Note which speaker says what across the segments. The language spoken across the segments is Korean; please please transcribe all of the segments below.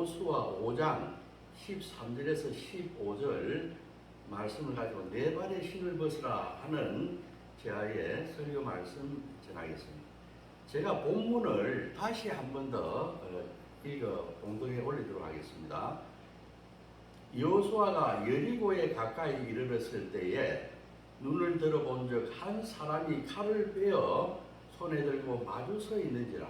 Speaker 1: 여호수아 5장 13절에서 15절 말씀을 가지고 네 발의 신을 벗으라 하는 제아의 설교 말씀 전하겠습니다. 제가 본문을 다시 한 번 더 읽어 봉독에 올리도록 하겠습니다. 여호수아가 여리고에 가까이 이르렀을 때에 눈을 들어본 적 한 사람이 칼을 빼어 손에 들고 마주 서 있는지라.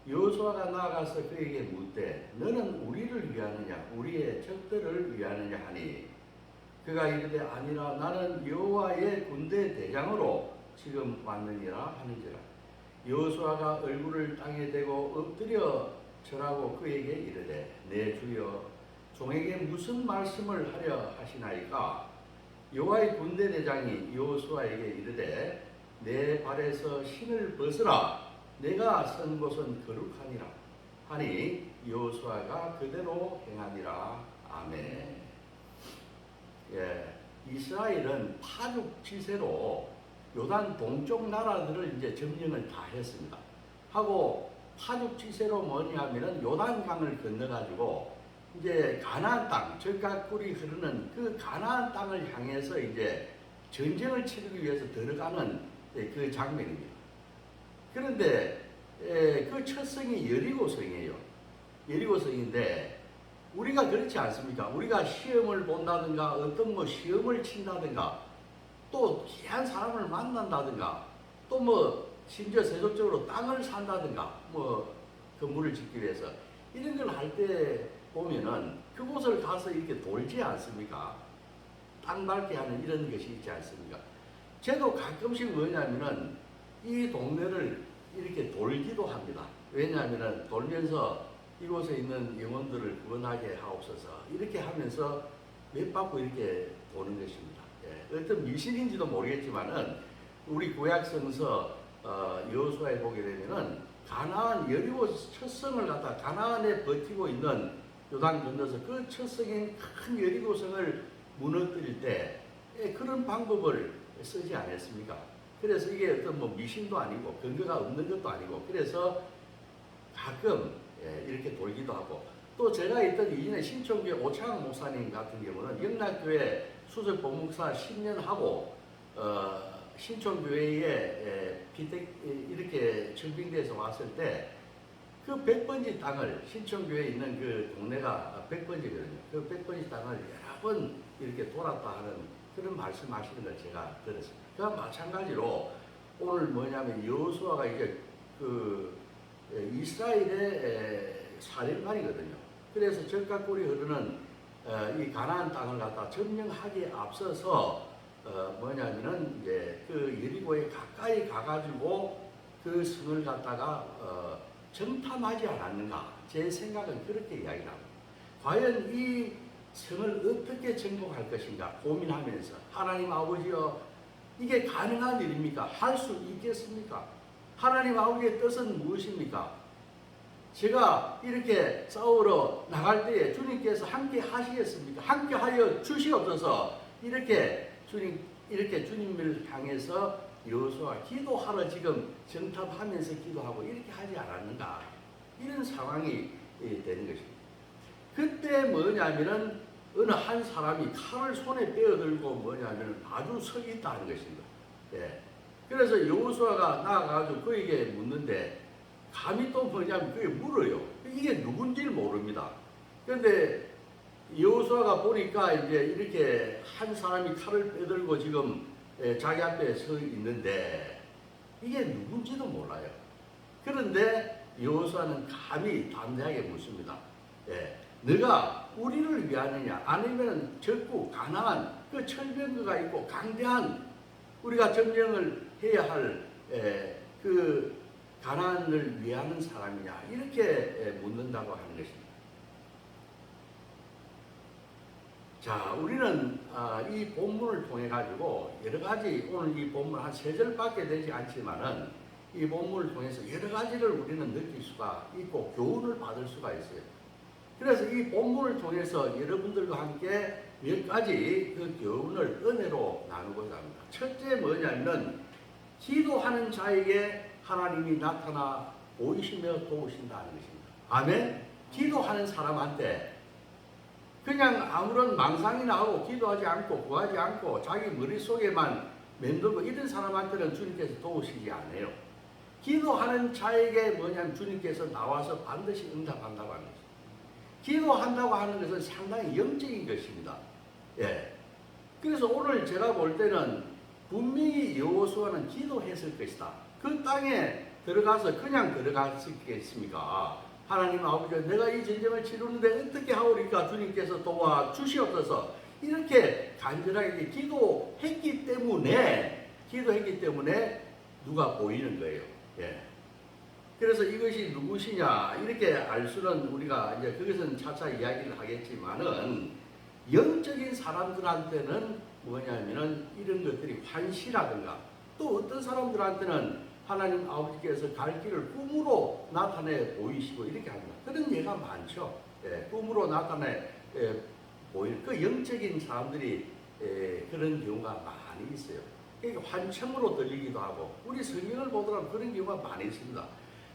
Speaker 1: 여호수아가 나아가서 그에게 묻되 너는 우리를 위하느냐 우리의 적들을 위하느냐 하니 그가 이르되 아니라 나는 여호와의 군대 대장으로 지금 왔느니라 하는지라. 여호수아가 얼굴을 땅에 대고 엎드려 절하고 그에게 이르되 내 주여 종에게 무슨 말씀을 하려 하시나이까. 여호와의 군대 대장이 여호수아에게 이르되 내 발에서 신을 벗으라 내가 선 곳은 거룩하니라 하니 여호수아가 그대로 행하니라. 아멘. 이스라엘은 파죽지세로 요단 동쪽 나라들을 이제 점령을 다 했습니다. 하고 파죽지세로 뭐냐면은 요단강을 건너가지고 이제 가나안 땅, 젖과 꿀이 흐르는 그 가나안 땅을 향해서 이제 전쟁을 치르기 위해서 들어가는 그 장면입니다. 그런데 그 첫 성이 여리고성이에요. 여리고성인데 우리가 그렇지 않습니까? 우리가 시험을 본다든가 어떤 시험을 친다든가 또 귀한 사람을 만난다든가 또 심지어 세속적으로 땅을 산다든가 건물을 짓기 위해서 이런 걸 할 때 보면은 그곳을 가서 이렇게 돌지 않습니까? 땅 밟게 하는 이런 것이 있지 않습니까? 저도 가끔씩 뭐냐면은 이 동네를 이렇게 돌기도 합니다. 왜냐하면은 돌면서 이곳에 있는 영혼들을 구원하게 하옵소서 이렇게 하면서 몇 바퀴 이렇게 도는 것입니다. 어떤 미신인지도 모르겠지만은 우리 구약성서 여호수아에 보게 되면은 가나안 여리고 첫 성을 갖다 가나안에 버티고 있는 요단 건너서 그 첫 성인 큰 여리고성을 무너뜨릴 때 그런 방법을 쓰지 않았습니까? 그래서 이게 어떤 미신도 아니고 근거가 없는 것도 아니고 그래서 가끔 이렇게 돌기도 하고 또 제가 있던 이전에 신촌교회 오창 목사님 같은 경우는 영락교회 수석 본목사 10년 하고 신촌교회에 이렇게 청빙대에서 왔을 때 그 100번지 땅을 신촌교회에 있는 그 동네가 100번지거든요. 그 100번지 땅을 여러 번 이렇게 돌았다 하는 그런 말씀하시는 걸 제가 들었습니다. 그와 마찬가지로 오늘 뭐냐면 여호수아가 이제 그 이스라엘의 사령관이거든요. 그래서 젖과 꿀이 흐르는 이 가나안 땅을 갖다 점령하기에 앞서서 뭐냐면은 이제 그 여리고에 가까이 가가지고 그 성을 갖다가 정탐하지 않았는가? 제 생각은 그렇게 이야기합니다. 과연 이 성을 어떻게 정복할 것인가 고민하면서 하나님 아버지여 이게 가능한 일입니까? 할 수 있겠습니까? 하나님 아버지의 뜻은 무엇입니까? 제가 이렇게 싸우러 나갈 때에 주님께서 함께 하시겠습니까? 함께 하여 주시옵소서. 이렇게 주님을 향해서 여호수아가 기도하러 지금 정탐하면서 기도하고 이렇게 하지 않았는가? 이런 상황이 되는 것입니다. 그때 뭐냐면은 어느 한 사람이 칼을 손에 빼어들고 뭐냐면은 아주 서 있다는 것입니다. 그래서 여호수아가 나아가지고 그에게 묻는데 감히 또 뭐냐면 그게 물어요. 이게 누군지를 모릅니다. 그런데 여호수아가 보니까 이제 이렇게 한 사람이 칼을 빼들고 지금 자기 앞에 서 있는데 이게 누군지도 몰라요. 그런데 여호수아는 감히 담대하게 묻습니다. 너가 우리를 위하느냐 아니면 적국 가나안 그 철병거가 있고 강대한 우리가 점령을 해야 할 그 가나안을 위하는 사람이냐 이렇게 묻는다고 하는 것입니다. 자, 우리는 이 본문을 통해 가지고 여러 가지 오늘 이 본문 한 3절밖에 되지 않지만은 이 본문을 통해서 여러 가지를 우리는 느낄 수가 있고 교훈을 받을 수가 있어요. 그래서 이 본문을 통해서 여러분들과 함께 몇 가지 그 교훈을 은혜로 나누고자 합니다. 첫째 뭐냐면 기도하는 자에게 하나님이 나타나 보이시며 도우신다는 것입니다. 아멘. 기도하는 사람한테 그냥 아무런 망상이나 하고 기도하지 않고 구하지 않고 자기 머릿속에만 맴돌고 이런 사람한테는 주님께서 도우시지 않아요. 기도하는 자에게 뭐냐면 주님께서 나와서 반드시 응답한다고 하는 것입니다. 기도한다고 하는 것은 상당히 영적인 것입니다. 예. 그래서 오늘 제가 볼 때는 분명히 여호수아는 기도했을 것이다. 그 땅에 들어가서 그냥 들어갔겠습니까? 하나님 아버지, 내가 이 전쟁을 치르는데 어떻게 하오리까? 주님께서 도와주시옵소서. 이렇게 간절하게 기도했기 때문에 누가 보이는 거예요. 예. 그래서 이것이 누구시냐 이렇게 알 수는 우리가 이제 그것은 차차 이야기를 하겠지만은 영적인 사람들한테는 뭐냐면은 이런 것들이 환시라든가 또 어떤 사람들한테는 하나님 아버지께서 갈 길을 꿈으로 나타내 보이시고 이렇게 합니다. 그런 예가 많죠. 예, 꿈으로 나타내 보일 그 영적인 사람들이 그런 경우가 많이 있어요. 그러니까 환청으로 들리기도 하고 우리 성경을 보더라도 그런 경우가 많이 있습니다.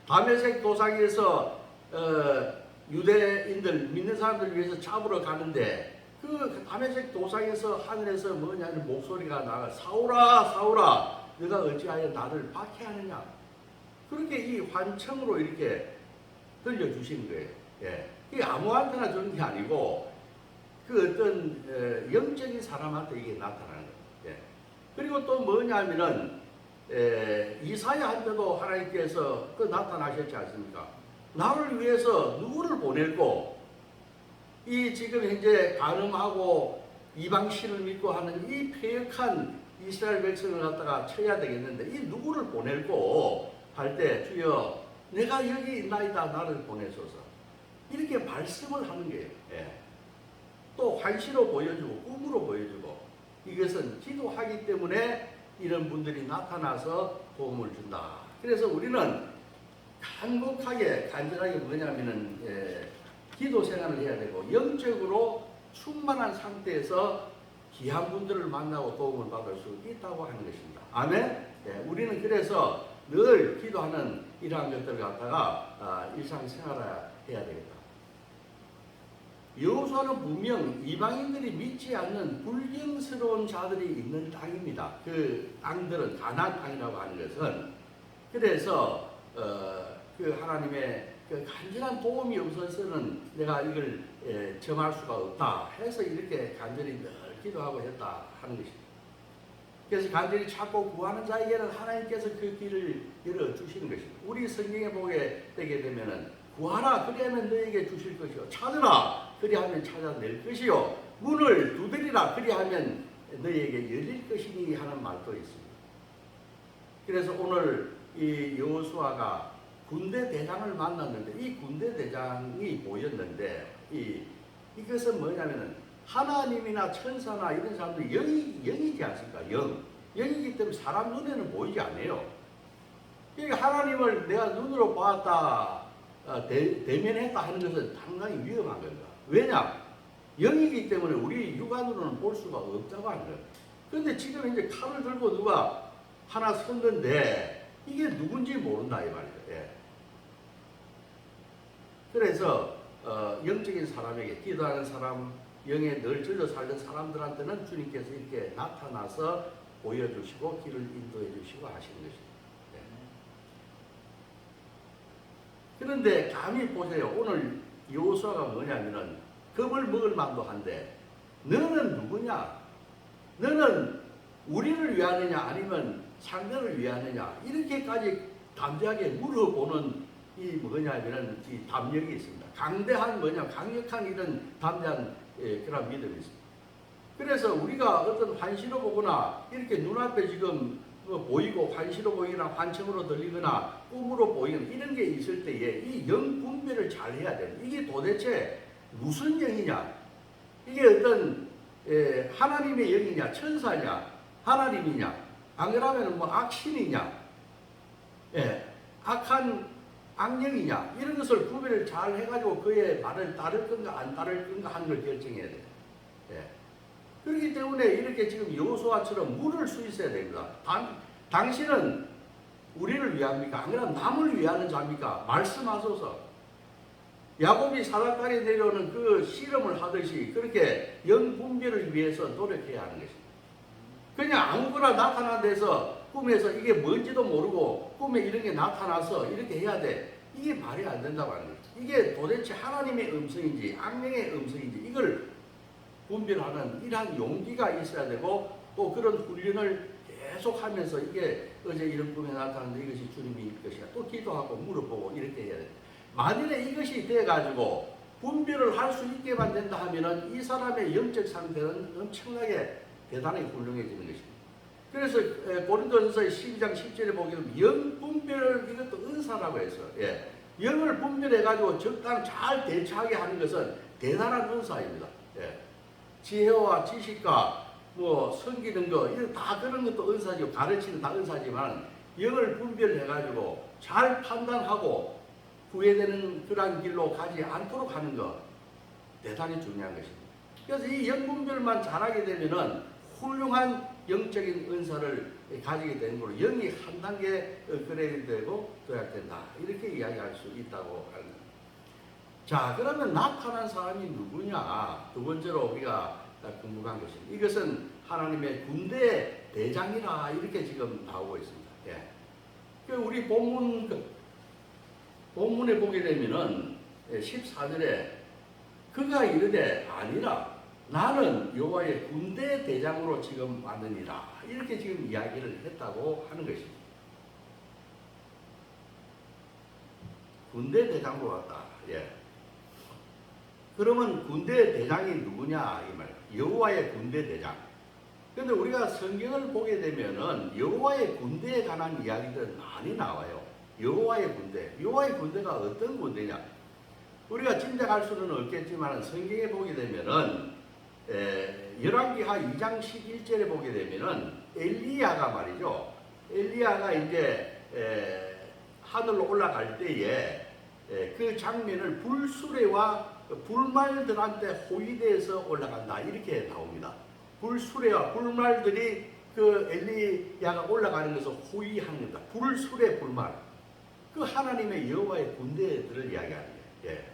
Speaker 1: 다메섹 도상에서 유대인들 믿는 사람들 위해서 잡으러 가는데 그 다메섹 도상에서 하늘에서 뭐냐면 목소리가 나가 사울아 사울아 너가 어찌하여 나를 박해하느냐 그렇게 이 환청으로 이렇게 들려주시는 거예요. 예. 이게 아무한테나 주는 게 아니고 그 어떤 영적인 사람한테 이게 나타나는 거예요. 예. 그리고 또 뭐냐면은 이사야한테도 하나님께서 그 나타나셨지 않습니까? 나를 위해서 누구를 보내고 이 지금 현재 간음하고 이방신을 믿고 하는 이 패역한 이스라엘 백성을 갖다가 쳐야 되겠는데 이 누구를 보낼고 할 때 주여 내가 여기 있나이다 나를 보내소서 이렇게 말씀을 하는 거예요. 예. 또 환시로 보여주고 꿈으로 보여주고 이것은 기도하기 때문에 이런 분들이 나타나서 도움을 준다. 그래서 우리는 간곡하게 간절하게 뭐냐면은 기도 생활을 해야 되고 영적으로 충만한 상태에서 귀한 분들을 만나고 도움을 받을 수 있다고 하는 것입니다. 아멘. 우리는 그래서 늘 기도하는 이러한 것들을 갖다가 일상생활을 해야 되겠다. 여호수아는 분명 이방인들이 믿지 않는 불경스러운 자들이 있는 땅입니다. 그 땅들은 가나안 땅이라고 하는 것은 그래서 그 하나님의 그 간절한 도움이 없어서는 내가 이걸 점할 수가 없다 해서 이렇게 간절히 늘 기도하고 했다 하는 것입니다. 그래서 간절히 찾고 구하는 자에게는 하나님께서 그 길을 열어주시는 것입니다. 우리 성경에 보게 되게 되면은 구하라 그리하면 너에게 주실 것이요 찾으라 그리하면 찾아낼 것이요 문을 두드리라 그리하면 너에게 열릴 것이니 하는 말도 있습니다. 그래서 오늘 이 여호수아가 군대 대장을 만났는데 이 군대 대장이 보였는데 이것은 뭐냐면은 하나님이나 천사나 이런 사람들이 영이지 않습니까? 영이기 때문에 사람 눈에는 보이지 않아요. 그러니까 하나님을 내가 눈으로 봤다 대면했다 하는 것은 상당히 위험한 겁니다. 왜냐? 영이기 때문에 우리 육안으로는 볼 수가 없다고 하는 거예요. 그런데 지금 이제 칼을 들고 누가 하나 섰는데 이게 누군지 모른다 이 말이에요. 예. 그래서 영적인 사람에게 기도하는 사람 영에 늘 젖어 살던 사람들한테는 주님께서 이렇게 나타나서 보여주시고 길을 인도해 주시고 하시는 것입니다. 네. 그런데 감히 보세요. 오늘 여호수아가 뭐냐면은 겁을 먹을 만도 한데 너는 누구냐? 너는 우리를 위하느냐 아니면 상대를 위하느냐? 이렇게까지 담대하게 물어보는 이 뭐냐면은 이 담력이 있습니다. 강대한 강력한 이런 담대한 그런 믿음이 있습니다. 그래서 우리가 어떤 환시로 보거나 이렇게 눈앞에 지금 보이고 환시로 보이거나 환청으로 들리거나 꿈으로 보이거나 이런 게 있을 때에 이 영 분별을 잘 해야 돼요. 이게 도대체 무슨 영이냐? 이게 어떤 하나님의 영이냐? 천사냐? 하나님이냐? 안 그러면 뭐 악신이냐? 악한 악령이냐 이런 것을 구별을 잘 해가지고 그의 말을 따를 건가 안 따를 건가 하는 걸 결정해야 돼요. 그렇기 때문에 이렇게 지금 여호수아처럼 물을 수 있어야 됩니다. 당신은 우리를 위합니까? 안 그러면 남을 위하는 자입니까? 말씀하소서. 야곱이 사닥다리 내려오는 그 씨름을 하듯이 그렇게 영 분별을 위해서 노력해야 하는 것입니다. 그냥 아무거나 나타난 데서 꿈에서 이게 뭔지도 모르고 꿈에 이런 게 나타나서 이렇게 해야 돼. 이게 말이 안 된다고 하는 거죠. 이게 도대체 하나님의 음성인지 악령의 음성인지 이걸 분별하는 이러한 용기가 있어야 되고, 또 그런 훈련을 계속하면서 이게 어제 이런 꿈에 나타났는데 이것이 주님이 것이야. 또 기도하고 물어보고 이렇게 해야 돼. 만일에 이것이 돼가지고 분별을 할 수 있게만 된다 하면은 이 사람의 영적 상태는 엄청나게 대단히 훌륭해지는 것입니다. 그래서 고린도전서 12장 10절에 보게 되면 영 분별, 이것도 은사라고 해서, 예, 영을 분별해가지고 적당 잘 대처하게 하는 것은 대단한 은사입니다. 예. 지혜와 지식과 뭐 섬기는 거, 이거 다 그런 것도 은사죠. 가르치는 다 은사지만 영을 분별해가지고 잘 판단하고 후회되는 그러한 길로 가지 않도록 하는 것, 대단히 중요한 것입니다. 그래서 이 영분별만 잘하게 되면은 훌륭한 영적인 은사를 가지게 되는 걸로 영이 한 단계 업그레이드 되고 도약된다, 이렇게 이야기할 수 있다고 하는 겁니다. 자, 그러면 나타난 사람이 누구냐? 두 번째로 우리가 궁금한 것입니다. 이것은 하나님의 군대 대장이라 이렇게 지금 나오고 있습니다. 예. 우리 본문에 보게 되면은 14절에 그가 이르되 아니라 나는 여호와의 군대 대장으로 지금 왔느니라, 이렇게 지금 이야기를 했다고 하는 것입니다. 군대 대장으로 왔다. 예. 그러면 군대 대장이 누구냐 이 말. 여호와의 군대 대장. 그런데 우리가 성경을 보게 되면은 여호와의 군대에 관한 이야기들은 많이 나와요. 여호와의 군대. 여호와의 군대가 어떤 군대냐? 우리가 짐작할 수는 없겠지만 성경에 보게 되면은 열왕기하 2장 11절에 보게 되면은 엘리야가 말이죠. 엘리야가 이제 하늘로 올라갈 때에 그 장면을 불수레와 불말들한테 호위돼서 올라간다, 이렇게 나옵니다. 불수레와 불말들이 그 엘리야가 올라가는 것을 호위하는 겁니다. 불수레 불말. 그 하나님의 여호와의 군대들을 이야기하는 거예요. 예.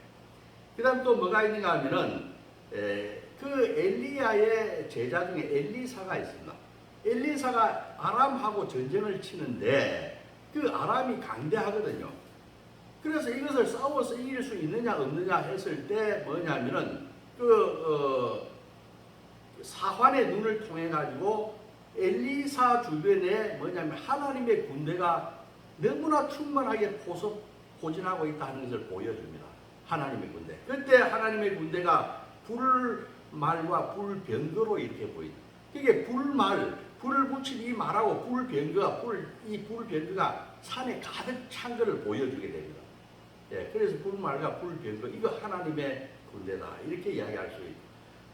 Speaker 1: 그 다음 또 뭐가 있는가 하면은 그 엘리야의 제자 중에 엘리사가 있습니다. 엘리사가 아람하고 전쟁을 치는데 그 아람이 강대하거든요. 그래서 이것을 싸워서 이길 수 있느냐 없느냐 했을 때 뭐냐면은 사환의 눈을 통해 가지고 엘리사 주변에 뭐냐면 하나님의 군대가 너무나 충만하게 포진하고 있다 하는 것을 보여줍니다. 하나님의 군대. 그때 하나님의 군대가 불말과 불병거로 이렇게 보인다. 그게 불을 붙인 이 말하고 이 불병거가 산에 가득 찬 것을 보여주게 됩니다. 예, 그래서 불말과 불병거, 이거 하나님의 군대다, 이렇게 이야기할 수 있고,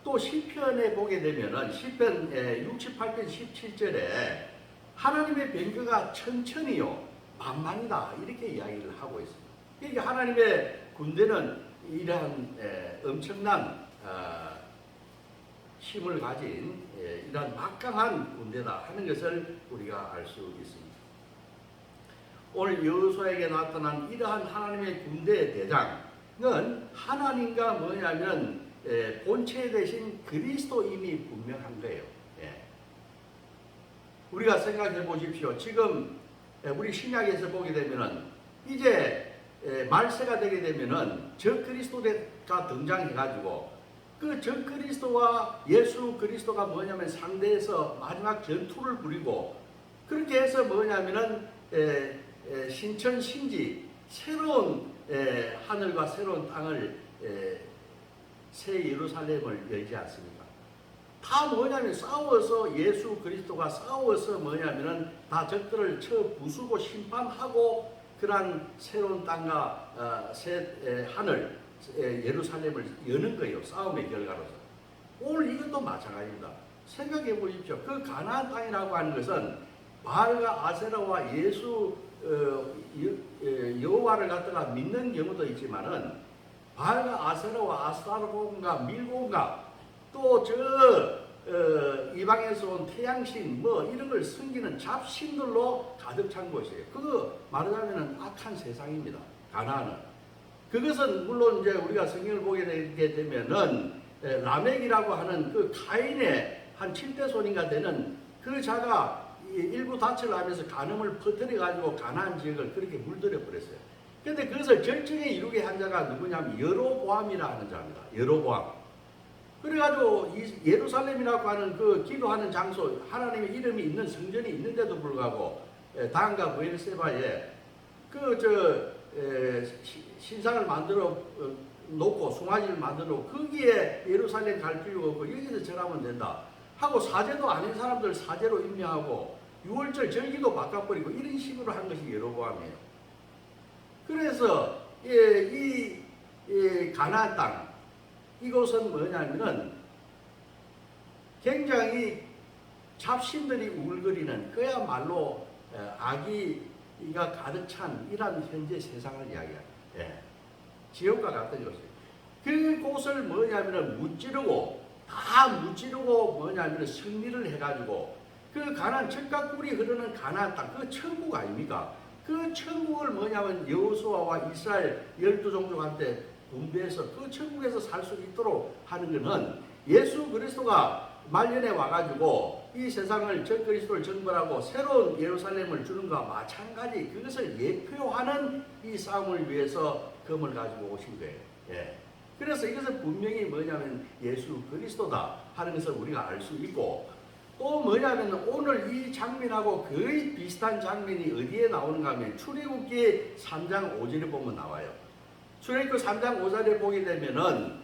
Speaker 1: 또 시편에 보게 되면은 시편 68편 17절에 하나님의 병거가 천천히요 만만이다, 이렇게 이야기를 하고 있습니다. 그러니까 하나님의 군대는 이러한 엄청난 힘을 가진 이러한 막강한 군대다 하는 것을 우리가 알 수 있습니다. 오늘 여호수아에게 나타난 이러한 하나님의 군대 대장은 하나님과 뭐냐면 본체 대신 그리스도임이 분명한 거예요. 예. 우리가 생각해 보십시오. 지금 우리 신약에서 보게 되면은 이제 말세가 되게 되면은 저 그리스도가 등장해 가지고 그 저 그리스도와 예수 그리스도가 뭐냐면 상대에서 마지막 전투를 벌이고, 그렇게 해서 뭐냐면은 신천 신지 새로운 하늘과 새로운 땅을 새 예루살렘을 열지 않습니까? 다 뭐냐면 싸워서 예수 그리스도가 싸워서 뭐냐면은 다 적들을 쳐 부수고 심판하고 그러한 새로운 땅과 새 하늘 예루살렘을 여는 거예요. 싸움의 결과로서. 오늘 이것도 마찬가지입니다. 생각해 보십시오. 그 가나안 땅이라고 하는 것은 바알과 아세라와 예수 여호와를 갖다가 믿는 경우도 있지만은 바알과 아세라와 아스타로온과 밀고온과 또 이방에서 온 태양신 뭐 이런 걸 숨기는 잡신들로 가득 찬 곳이에요. 그거 말하자면 악한 세상입니다. 가나안은. 그것은 물론 이제 우리가 성경을 보게 되게 되면은 라멕이라고 하는 그 카인의 한 7대 손인가 되는 그 자가 일부 다처를 하면서 간음을 퍼뜨려 가지고 가나안 지역을 그렇게 물들여 버렸어요. 그런데 그것을 절정에 이루게 한 자가 누구냐면 여로보암이라 하는 자입니다. 여로보암. 그래가지고 이 예루살렘이라고 하는 그 기도하는 장소, 하나님의 이름이 있는 성전이 있는데도 불구하고 단과 브엘세바에 신상을 만들어 놓고 송아지를 만들어 놓고 거기에 예루살렘 갈 필요가 없고 여기서 절하면 된다 하고 사제도 아닌 사람들 사제로 임명하고 6월절 절기도 바꿔버리고 이런 식으로 한 것이 여로보암이에요. 그래서 이 가나안 땅 이곳은 뭐냐면은 굉장히 잡신들이 우글거리는 그야말로 아기가 가득 찬 이런 현재 세상을 이야기합니다. 지옥과 같은 곳이에요. 그곳을 뭐냐면은 다 무찌르고 뭐냐면은 승리를 해가지고 그 가나안 젖과 꿀이 흐르는 가나안 땅 그 천국 아닙니까? 그 천국을 뭐냐면 여호수아와 이스라엘 12종족한테 분배해서 그 천국에서 살 수 있도록 하는 것은 예수 그리스도가 말년에 와가지고 이 세상을 전 그리스도를 정벌하고 새로운 예루살렘을 주는 것과 마찬가지 그것을 예표하는 이 싸움을 위해서 금을 가지고 오신 거예요. 그래서 이것은 분명히 뭐냐면 예수 그리스도다 하는 것을 우리가 알 수 있고 또 뭐냐면 오늘 이 장면하고 거의 비슷한 장면이 어디에 나오는가 하면 출애굽기 3장 5절에 보면 나와요. 출애굽기 3장 5절에 보게 되면은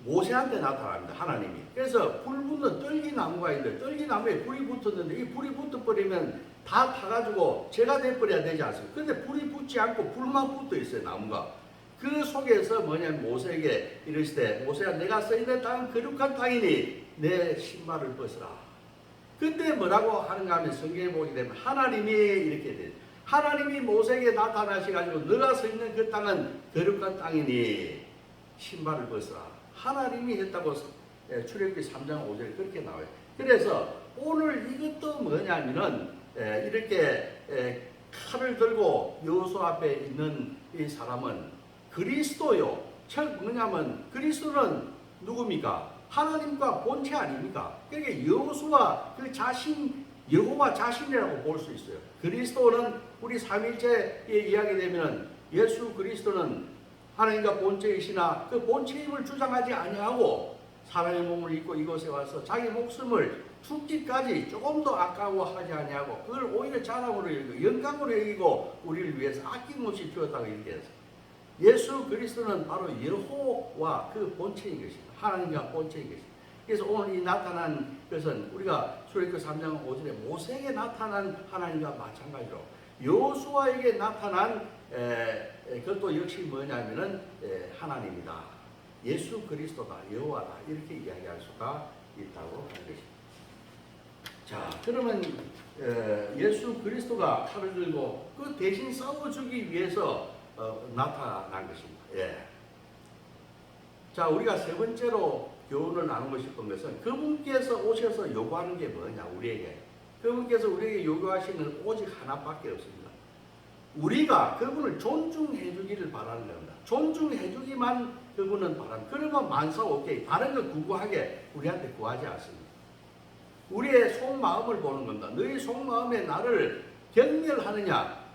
Speaker 1: 모세한테 나타납니다. 하나님이. 그래서 불 붙는 떨기나무가 있는데 떨기나무에 불이 붙었는데 이 불이 붙어버리면 다 타가지고 재가 돼버려야 되지 않습니까? 근데 불이 붙지 않고 불만 붙어 있어요. 나무가. 그 속에서 뭐냐면 모세에게 이르시되 모세야 내가 서 있는 땅은 거룩한 땅이니 내 신발을 벗으라. 그때 뭐라고 하는가 하면 성경에 보게 되면 하나님이 이렇게 돼요. 하나님이 모세에게 나타나셔가지고 너가 서 있는 그 땅은 거룩한 땅이니 신발을 벗으라. 하나님이 했다고 출애굽기 3장 5절에 그렇게 나와요. 그래서 오늘 이것도 뭐냐면은 이렇게 칼을 들고 여호수 앞에 있는 이 사람은 그리스도요. 뭐냐면 그리스도는 누굽니까? 하나님과 본체 아닙니까? 그러니까 여호수아 그 자신 여호와 자신이라고 볼 수 있어요. 그리스도는 우리 삼일체에 이야기되면 예수 그리스도는 하나님과 본체이시나 그 본체임을 주장하지 아니하고 사람의 몸을 입고 이곳에 와서 자기 목숨을 죽기까지 조금도 아까워하지 아니하고 그걸 오히려 자랑으로 여기고 영광으로 여기고 우리를 위해서 아낌없이 주었다고 이렇게 해서 예수 그리스도는 바로 여호와 그 본체인 것입니다. 하나님과 본체인 것입니다. 그래서 오늘 이 나타난 것은 우리가 출애굽기 3장 5절에 모세에게 나타난 하나님과 마찬가지로 여호수아에게 나타난 그것도 역시 뭐냐면은 하나님이다. 예수 그리스도다. 여호와다. 이렇게 이야기할 수가 있다고 하는 것입니다. 자, 그러면 예수 그리스도가 칼을 들고 그 대신 싸워주기 위해서 나타난 것입니다. 자, 우리가 세 번째로 교훈을 나누고 싶은 것은 그분께서 오셔서 요구하는 게 뭐냐, 우리에게. 그분께서 우리에게 요구하시는 오직 하나밖에 없습니다. 우리가 그분을 존중해 주기를 바라는 겁니다. 존중해 주기만 그분은 바랍니다. 그러면 만사 오케이. 다른 거 구구하게 우리한테 구하지 않습니다. 우리의 속마음을 보는 겁니다. 너희 속마음에 나를 경멸하느냐,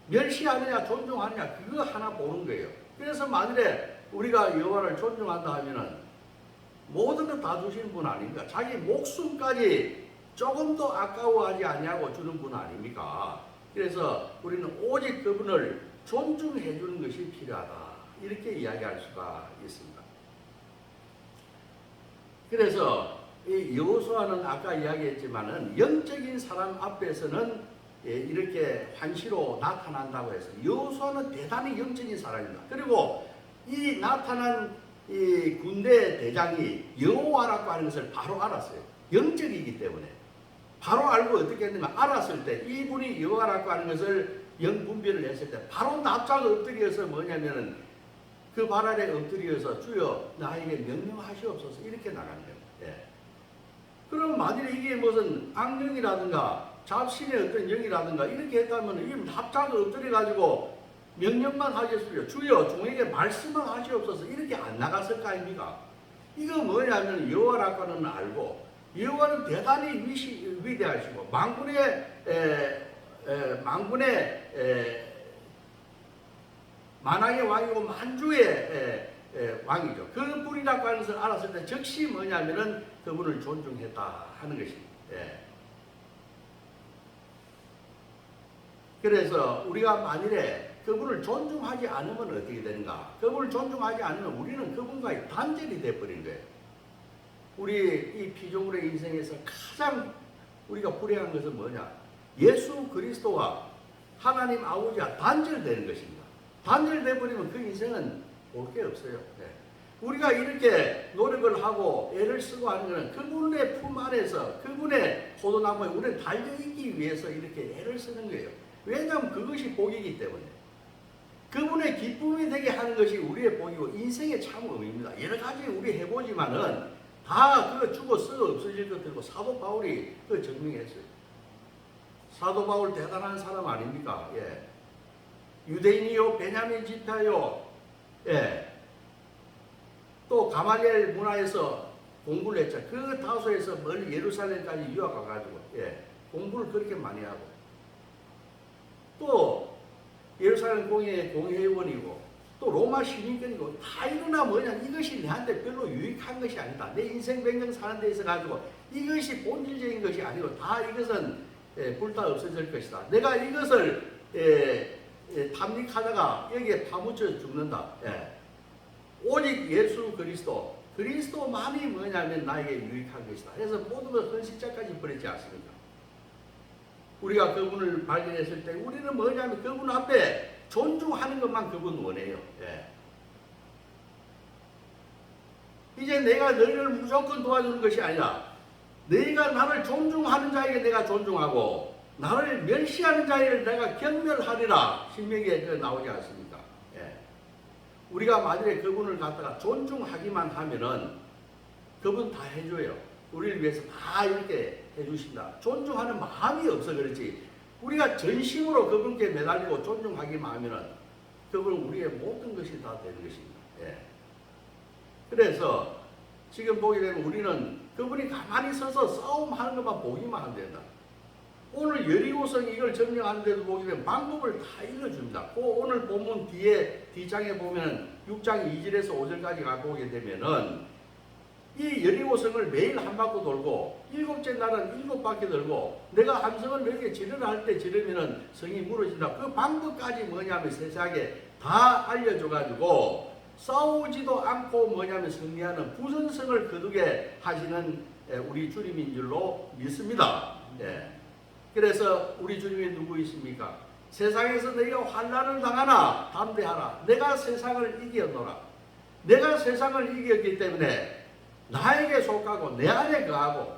Speaker 1: 멸시하느냐, 존중하느냐, 그거 하나 보는 거예요. 그래서 만일에 우리가 여호와를 존중한다 하면은 모든 것 다 주시는 분 아닙니까? 자기 목숨까지 조금도 아까워하지 아니하고 주는 분 아닙니까? 그래서 우리는 오직 그분을 존중해 주는 것이 필요하다. 이렇게 이야기할 수가 있습니다. 그래서 이 여호수아는 아까 이야기했지만은 영적인 사람 앞에서는 이렇게 환시로 나타난다고 해서 여호수아는 대단히 영적인 사람입니다. 그리고 이 나타난 이 군대 대장이 여호와라고 하는 것을 바로 알았어요. 영적이기 때문에. 바로 알고 어떻게 했냐면 알았을 때 이분이 여호와라고 하는 것을 영분별을 했을 때 바로 납작 엎드려서 뭐냐면은 그 발 아래 엎드려서 주여 나에게 명령하시옵소서 이렇게 나가는 거예요. 그럼 만일에 이게 무슨 악령이라든가 잡신의 어떤 영이라든가 이렇게 했다면 이게 납작 엎드려 가지고 명령만 하겠습니다. 주여 종에게 말씀만 하시옵소서. 이렇게 안 나갔을 거 아닙니까? 이거 뭐냐면 여호와라고는 알고 여호와는 대단히 위대하시고 만왕의 왕이고 만주의 왕이죠. 그 분이라고 하는 것을 알았을 때 즉시 뭐냐면은 그분을 존중했다 하는 것입니다. 그래서 우리가 만일에 그분을 존중하지 않으면 어떻게 되는가? 그분을 존중하지 않으면 우리는 그분과의 단절이 되어버린 거예요. 우리 이 피조물의 인생에서 가장 우리가 불행한 것은 뭐냐? 예수 그리스도와 하나님 아버지와 단절되는 것입니다. 단절돼 버리면 그 인생은 볼 게 없어요. 우리가 이렇게 노력을 하고 애를 쓰고 하는 것은 그분의 품 안에서 그분의 포도나무에 우리는 달려있기 위해서 이렇게 애를 쓰는 거예요. 왜냐하면 그것이 복이기 때문에. 그분의 기쁨이 되게 하는 것이 우리의 복이고 인생의 참 의미입니다. 여러 가지 우리 해보지만은 다 그거 죽어 썩어 없어질 것들이고 사도 바울이 그 증명했어요. 사도 바울 대단한 사람 아닙니까? 유대인이요 베냐민 지파요. 또 가말리엘 문화에서 공부를 했죠. 그 다소에서 멀리 예루살렘까지 유학 가가지고 공부를 그렇게 많이 하고 또 예루살렘 공회의원이고 또 로마 시민권이고 다 이러나 뭐냐 이것이 내한테 별로 유익한 것이 아니다. 내 인생 변경 사는 데 있어 가지고 이것이 본질적인 것이 아니고 다 이것은 불타 없어질 것이다. 내가 이것을 탐닉하다가 여기에 파묻혀 죽는다. 오직 예수 그리스도만이 뭐냐면 나에게 유익한 것이다. 그래서 모든 걸 헌신자까지 버리지 않습니까? 우리가 그분을 발견했을 때 우리는 뭐냐면 그분 앞에 존중하는 것만 그분 원해요. 이제 내가 너희를 무조건 도와주는 것이 아니라 너희가 나를 존중하는 자에게 내가 존중하고 나를 멸시하는 자를 내가 경멸하리라. 신명기에 나오지 않습니까? 우리가 만약에 그분을 갖다가 존중하기만 하면은 그분 다 해줘요. 우리를 위해서 다 이렇게 해주신다. 존중하는 마음이 없어 그렇지. 우리가 전심으로 그분께 매달리고 존중하기만 하면은 그분은 우리의 모든 것이 다 되는 것입니다. 그래서 지금 보게 되면 우리는 그분이 가만히 서서 싸움하는 것만 보기만 하면 된다. 오늘 여리고성 이걸 점령하는데도 보게 되면 방법을 다 읽어줍니다. 오늘 본문 뒤장에 보면 6장 2절에서 5절까지 보게 되면은 이 여리고성을 매일 한 바퀴 돌고 7째 날은 7바퀴 돌고 내가 함성을 몇 개 지르라 할 때 지르면은 성이 무너진다. 그 방법까지 뭐냐면 세상에 다 알려줘가지고 싸우지도 않고 뭐냐면 승리하는 부전성을 거두게 하시는 우리 주님인 줄로 믿습니다. 그래서 우리 주님이 누구 있습니까? 세상에서 너희가 환난을 당하나 담대하라. 내가 세상을 이겼노라. 내가 세상을 이겼기 때문에 나에게 속하고 내 안에 거하고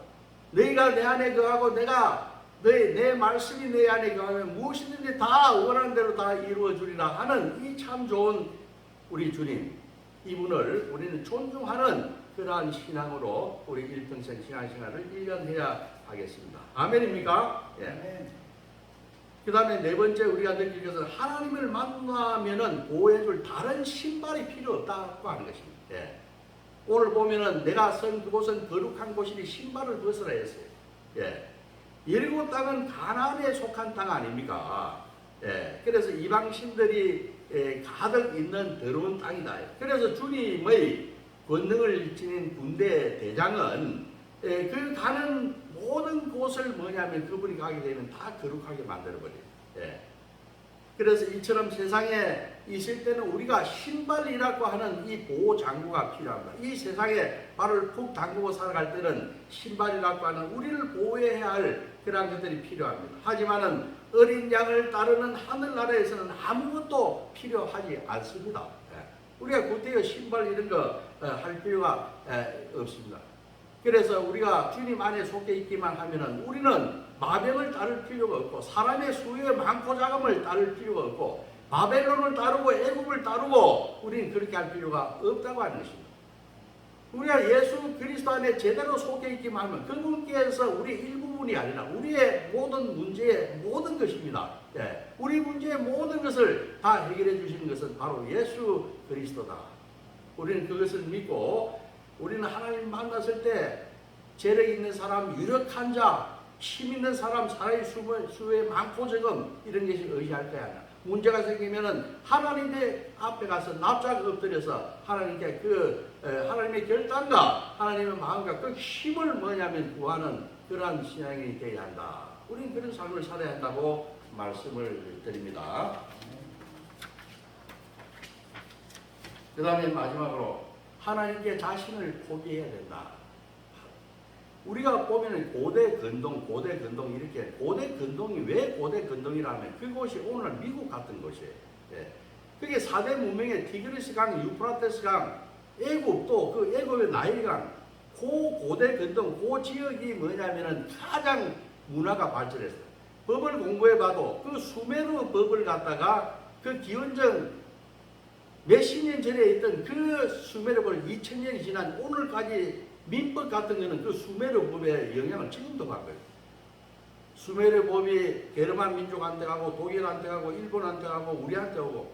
Speaker 1: 너희가 내 안에 거하고 내가 내 말씀이 내 안에 거하면 무엇이든지 다 원하는 대로 다 이루어 주리라 하는 이 참 좋은 우리 주님, 이분을 우리는 존중하는 그러한 신앙으로 우리 일평생 신앙생활을 1년 해야 하겠습니다. 아멘입니까? 그 다음에 네 번째 우리가 느낄 것은 하나님을 만나면은 보호해줄 다른 신발이 필요 없다고 하는 것입니다. 오늘 보면은 내가 선 그곳은 거룩한 곳이니 신발을 벗으라 했어요. 여리고 땅은 가나안에 속한 땅 아닙니까? 그래서 이방신들이 가득 있는 더러운 땅이다. 그래서 주님의 권능을 지닌 군대 대장은 그 가는 모든 곳을 뭐냐면 그분이 가게 되면 다 거룩하게 만들어버려요. 그래서 이처럼 세상에 있을 때는 우리가 신발이라고 하는 이 보호 장구가 필요합니다. 이 세상에 발을 푹 담그고 살아갈 때는 신발이라고 하는 우리를 보호해야 할 그런 것들이 필요합니다. 하지만은 어린 양을 따르는 하늘나라에서는 아무것도 필요하지 않습니다. 우리가 구태여 신발 이런 거 할 필요가 없습니다. 그래서 우리가 주님 안에 속해 있기만 하면은 우리는 마병을 따를 필요가 없고 사람의 수요에 많고 작음을 따를 필요가 없고 바벨론을 따르고 애굽을 따르고 우리는 그렇게 할 필요가 없다고 하는 것입니다. 우리가 예수 그리스도 안에 제대로 속해 있기만 하면 그분께서 우리 일부 일부분이 아니라 우리의 모든 문제의 모든 것입니다. 예, 우리 문제의 모든 것을 다 해결해 주시는 것은 바로 예수 그리스도다. 우리는 그것을 믿고 우리는 하나님 만났을 때 재력 있는 사람, 유력한 자, 힘 있는 사람, 사람의 수에 많고 적음 이런 것이 의지할 게 아니라 문제가 생기면은 하나님의 앞에 가서 납작 엎드려서 하나님께 하나님의 결단과 하나님의 마음과 그 힘을 뭐냐면 구하는 그러한 신앙이 되어야 한다. 우리는 그런 삶을 살아야 한다고 말씀을 드립니다. 그 다음에 마지막으로 하나님께 자신을 포기해야 된다. 우리가 보면 고대 근동 이렇게 고대 근동이 왜 고대 근동이라면 그곳이 오늘 미국 같은 곳이에요. 예. 그게 4대 문명의 티그리스 강, 유프라테스 강, 애굽 또 그 애굽의 나일강, 고대 근동 그 지역이 뭐냐면은 가장 문화가 발전했어요. 법을 공부해봐도 그 수메르 법을 갖다가 그 기원전 몇십 년 전에 있던 그 수메르 법 2000년이 지난 오늘까지 민법 같은 거는 그 수메르 법의 영향을 지금도 받고요. 수메르 법이 게르만 민족한테 가고 독일한테 가고 일본한테 가고 우리한테 오고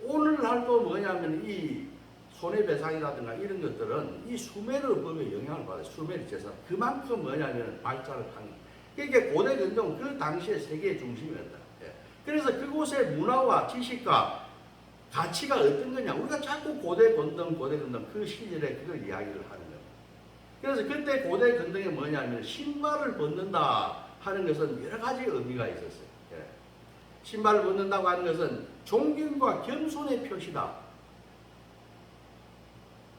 Speaker 1: 오늘날도 뭐냐면 이 손해배상이라든가 이런 것들은 이 수메르 법의 영향을 받아요. 수메르 제사. 그만큼 뭐냐면 발달을 한 거예요. 그러니까 고대 근동 그 당시의 세계의 중심이었다. 예. 그래서 그곳의 문화와 지식과 가치가 어떤 거냐. 우리가 자꾸 고대 근동 그 시절에 그걸 이야기를 하는 거예요. 그래서 그때 고대 근동이 뭐냐면 신발을 벗는다 하는 것은 여러 가지 의미가 있었어요. 예. 신발을 벗는다고 하는 것은 존경과 겸손의 표시다.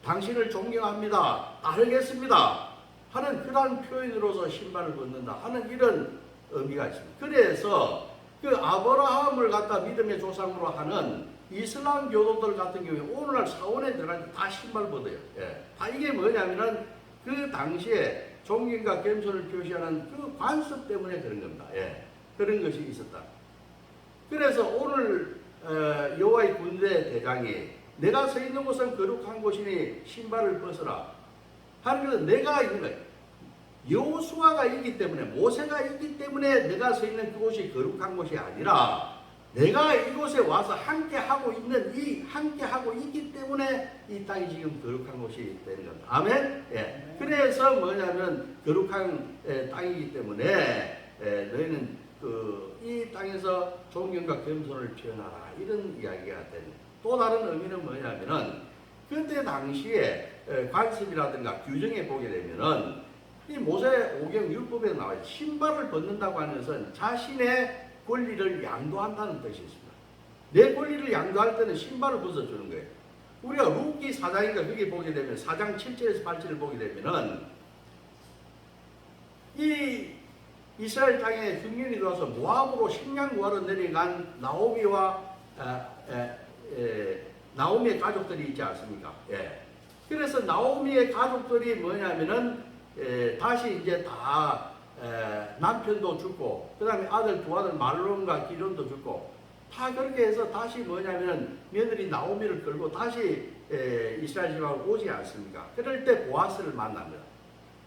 Speaker 1: 당신을 존경합니다. 따르겠습니다. 하는 그러한 표현으로서 신발을 벗는다 하는 이런 의미가 있습니다. 그래서 그 아브라함을 갖다 믿음의 조상으로 하는 이슬람 교도들 같은 경우에 오늘날 사원에 들어갈 때 다 신발 벗어요. 예. 다 이게 뭐냐면은 그 당시에 존경과 겸손을 표시하는 그 관습 때문에 그런 겁니다. 예. 그런 것이 있었다. 그래서 오늘 여호와의 군대 대장이 내가 서 있는 곳은 거룩한 곳이니 신발을 벗어라 하는 것은 내가 있는 거예요. 여호수아가 있기 때문에 모세가 있기 때문에 내가 서 있는 그곳이 거룩한 곳이 아니라 내가 이곳에 와서 함께 하고 있기 때문에 이 땅이 지금 거룩한 곳이 되는 겁니다. 아멘. 예. 그래서 뭐냐면 거룩한 땅이기 때문에 너희는 이 땅에서 존경과 겸손을 표현하라 이런 이야기가 됩니다. 또 다른 의미는 뭐냐면은 그때 당시에 관습이라든가 규정에 보게 되면은 이 모세오경 율법에 나와요. 신발을 벗는다고 하는 것은 자신의 권리를 양도한다는 뜻이 있습니다. 내 권리를 양도할 때는 신발을 벗어주는 거예요. 우리가 룻기 4장인가 거기 보게 되면 4장 7절에서 8절을 보게 되면은 이 이스라엘 땅에 흉년이 들어와서 모압으로 식량 구하러 내려간 나오미의 가족들이 있지 않습니까? 예. 그래서 나오미의 가족들이 뭐냐면은 다시 이제 다 남편도 죽고 그 다음에 두 아들 말론과 기론도 죽고 다 그렇게 해서 다시 뭐냐면 며느리 나오미를 끌고 다시 이스라엘 집하고 오지 않습니까? 그럴 때 보아스를 만납니다.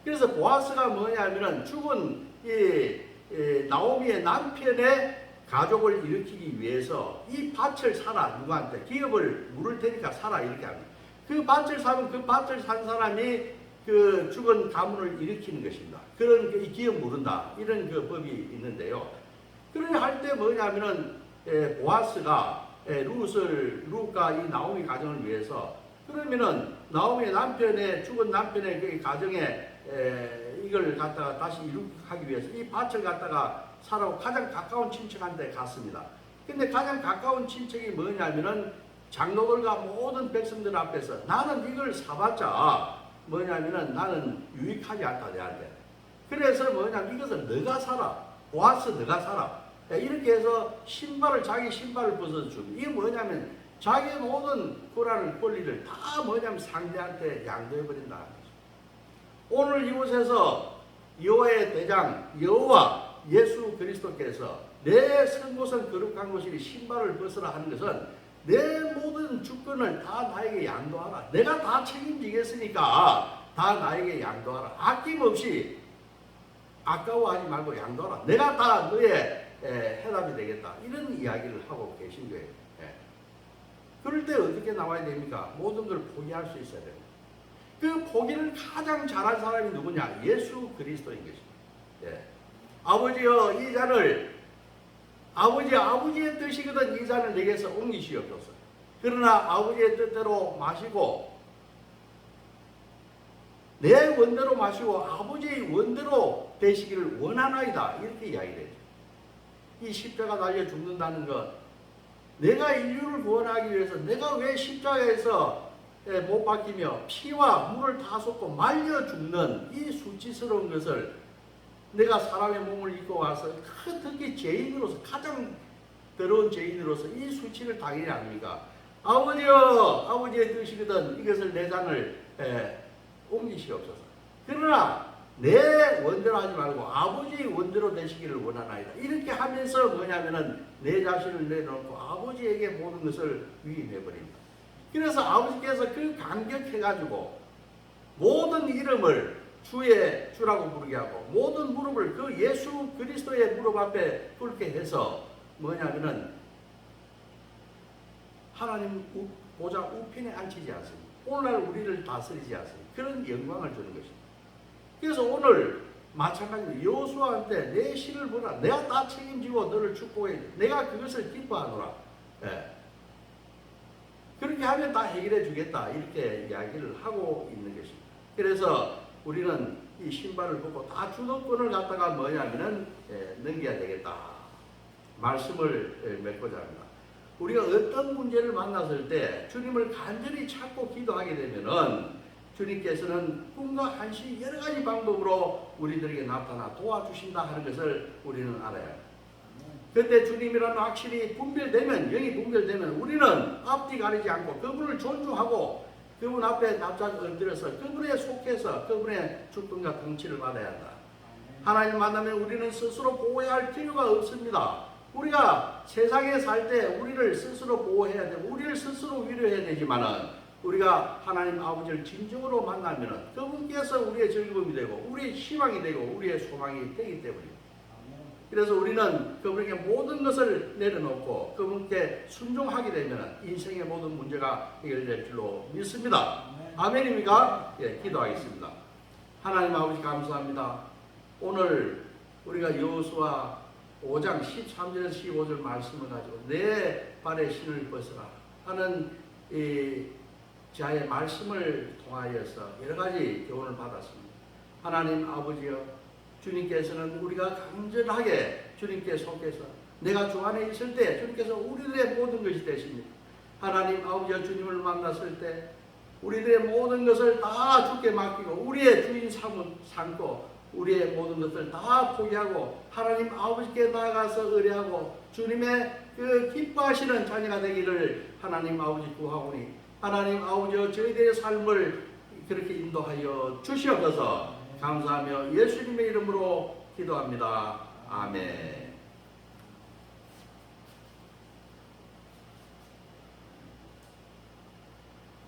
Speaker 1: 그래서 보아스가 뭐냐면은 죽은 이 나오미의 남편의 가족을 일으키기 위해서 이 밭을 사라 누구한테 기업을 물을 테니까 사라 이렇게 합니다. 그 밭을 사면 그 밭을 산 사람이 그 죽은 가문을 일으키는 것입니다. 그런 이 기업 물은다 이런 그 법이 있는데요. 그런 할 때 뭐냐면은 보아스가 룻과 이 나오미 가정을 위해서 그러면은 나오미의 죽은 남편의 그 가정에 이걸 갖다가 다시 이룩하기 위해서 이 밭을 갖다가 사라고 가장 가까운 친척한테 갔습니다. 근데 가장 가까운 친척이 뭐냐면은 장로들과 모든 백성들 앞에서 나는 이걸 사봤자 뭐냐면은 나는 유익하지 않다 내한테. 그래서 뭐냐면 이것을 너가 사라. 보아스 너가 사라. 이렇게 해서 자기 신발을 벗어주고 이게 뭐냐면 자기 모든 권리를 다 뭐냐면 상대한테 양도해버린다는 거죠. 오늘 이곳에서 여호와의 대장 여호와 예수 그리스도께서 내 선 곳은 거룩한 곳이니 신발을 벗으라 하는 것은 내 모든 주권을 다 나에게 양도하라. 내가 다 책임지겠으니까 다 나에게 양도하라. 아낌없이 아까워하지 말고 양도하라. 내가 다 너의 해답이 되겠다. 이런 이야기를 하고 계신 거예요. 예. 그럴 때 어떻게 나와야 됩니까? 모든 걸 포기할 수 있어야 됩니다. 그 포기를 가장 잘한 사람이 누구냐? 예수 그리스도인 것입니다. 예. 아버지여 이 잔을 아버지의 뜻이거든 이 잔을 내게서 옮기시옵소서. 그러나 아버지의 뜻대로 마시고 내 원대로 마시고 아버지의 원대로 되시기를 원하나이다. 이렇게 이야기를 해요. 이 십자가 달려 죽는다는 것, 내가 인류를 구원하기 위해서 내가 왜 십자가에서 못 박히며 피와 물을 다 쏟고 말려 죽는 이 수치스러운 것을 내가 사람의 몸을 입고 와서 특히 죄인으로서 가장 더러운 죄인으로서 이 수치를 당해야 합니까? 아버지여 아버지의 뜻이거든 이것을 내 잔을 옮기시옵소서. 그러나 내 원대로 하지 말고 아버지의 원대로 되시기를 원하나이다. 이렇게 하면서 뭐냐면은 내 자신을 내놓고 아버지에게 모든 것을 위임해버립니다. 그래서 아버지께서 그 감격해가지고 모든 이름을 주라고 부르게 하고 모든 무릎을 그 예수 그리스도의 무릎 앞에 꿇게 해서 뭐냐면은 하나님 보좌 우편에 앉히지 않습니다. 오늘날 우리를 다스리지 않습니다. 그런 영광을 주는 것입니다. 그래서 오늘 마찬가지로 여호수아한테 내 실을 보라. 내가 다 책임지고 너를 축복해. 내가 그것을 기뻐하노라. 예. 그렇게 하면 다 해결해 주겠다. 이렇게 이야기를 하고 있는 것입니다. 그래서 우리는 이 신발을 보고 다 주도권을 갖다가 뭐냐면은 넘겨야 되겠다. 말씀을 맺고자 합니다. 우리가 어떤 문제를 만났을 때 주님을 간절히 찾고 기도하게 되면은 주님께서는 꿈과 한시 여러 가지 방법으로 우리들에게 나타나 도와주신다 하는 것을 우리는 알아야 합니다. 그때 주님이라는 확실히 분별되면, 영이 분별되면 우리는 앞뒤 가리지 않고 그분을 존중하고 그분 앞에 납작 엎드려서 그분에 속해서 그분의 주권과 통치를 받아야 한다. 하나님 만나면 우리는 스스로 보호해야 할 필요가 없습니다. 우리가 세상에 살 때 우리를 스스로 보호해야 되고 우리를 스스로 위로해야 되지만은 우리가 하나님 아버지를 진정으로 만나면은 그분께서 우리의 즐거움이 되고 우리의 희망이 되고 우리의 소망이 되기 때문입니다. 그래서 우리는 그분에게 모든 것을 내려놓고 그분께 순종하게 되면 인생의 모든 문제가 해결될 줄로 믿습니다. 아멘입니까? 예, 기도하겠습니다. 하나님 아버지 감사합니다. 오늘 우리가 여호수아 5장 13절에서 15절 말씀을 가지고 내 발에 신을 벗으라 하는 이 자의 말씀을 통하여서 여러 가지 교훈을 받았습니다. 하나님 아버지여 주님께서는 우리가 간절하게 주님께 속해서 내가 주 안에 있을 때 주님께서 우리들의 모든 것이 되십니다. 하나님 아버지와 주님을 만났을 때 우리들의 모든 것을 다 주께 맡기고 우리의 주인 삼고 우리의 모든 것을 다 포기하고 하나님 아버지께 나아가서 의뢰하고 주님의 그 기뻐하시는 자녀가 되기를 하나님 아버지 구하오니 하나님 아버지여 저희들의 삶을 그렇게 인도하여 주시옵소서. 감사하며 예수님의 이름으로 기도합니다. 아멘.